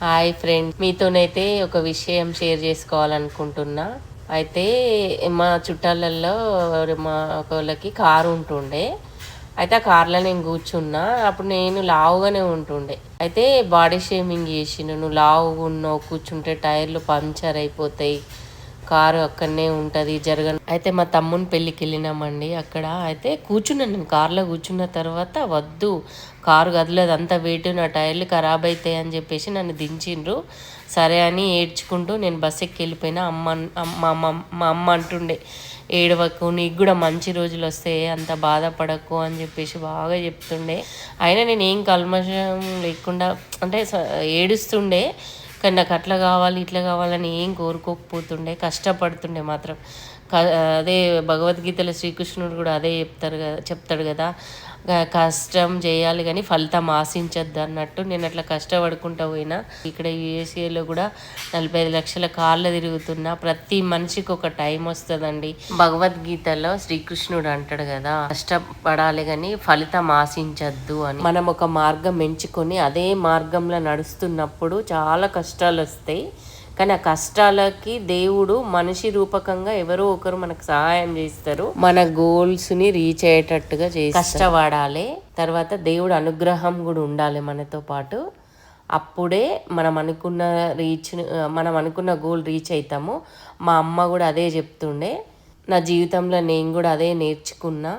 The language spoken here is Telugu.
హాయ్ ఫ్రెండ్, మీతోనైతే ఒక విషయం షేర్ చేసుకోవాలనుకుంటున్నా. అయితే మా చుట్టాలల్లో మా ఒకళ్ళకి కారు ఉంటుండే. అయితే ఆ కార్లో నేను కూర్చున్నా. అప్పుడు నేను లావుగానే ఉంటుండే. అయితే బాడీ షేమింగ్ చేసిండు, నువ్వు లావుగా ఉన్నావు, కూర్చుంటే టైర్లు పంచర్ అయిపోతాయి, కారు అక్కడనే ఉంటుంది జరగను. అయితే మా తమ్ముని పెళ్ళికి వెళ్ళినామండి. అక్కడ అయితే కూర్చున్నాను, నేను కార్లో కూర్చున్న తర్వాత వద్దు, కారు కదలదు, అంత వెయిట్, నా టైర్లు ఖరాబ్ అవుతాయి అని చెప్పేసి నన్ను దించిండ్రు. సరే అని ఏడ్చుకుంటూ నేను బస్ ఎక్కి వెళ్ళిపోయినా. మా అమ్మ అంటుండే, ఏడవకు, నీకు కూడా మంచి రోజులు వస్తాయి, అంత బాధపడకు అని చెప్పేసి బాగా చెప్తుండే. అయినా నేను ఏం కల్మషం లేకుండా అంటే ఏడుస్తుండే, కానీ నాకు అట్లా కావాలి ఇట్లా కావాలని ఏం కోరుకోకపోతుండే, కష్టపడుతుండే మాత్రం. అదే భగవద్గీతలో శ్రీకృష్ణుడు కూడా అదే చెప్తాడు కదా, కష్టం చేయాలి కానీ ఫలితం ఆశించద్దు అన్నట్టు. నేను అట్లా కష్టపడుకుంటూ పోయినా. ఇక్కడ యూఎస్ఏలో కూడా 45 లక్షల కార్లు తిరుగుతున్నా. ప్రతి మనిషికి ఒక టైం వస్తుందండి. భగవద్గీతలో శ్రీకృష్ణుడు అంటాడు కదా, కష్టపడాలి కానీ ఫలితం ఆశించద్దు అని. మనం ఒక మార్గం ఎంచుకొని అదే మార్గంలో నడుస్తున్నప్పుడు చాలా కష్టాలు వస్తాయి, కానీ ఆ కష్టాలకి దేవుడు మనిషి రూపకంగా ఎవరో ఒకరు మనకు సహాయం చేస్తారు, మన గోల్స్ని రీచ్ అయ్యేటట్టుగా చేస్తారు. కష్టపడాలి, తర్వాత దేవుడు అనుగ్రహం కూడా ఉండాలి మనతో పాటు. అప్పుడే మనం అనుకున్న గోల్ రీచ్ అవుతాము. మా అమ్మ కూడా అదే చెప్తుండే. నా జీవితంలో నేను కూడా అదే నేర్చుకున్నా.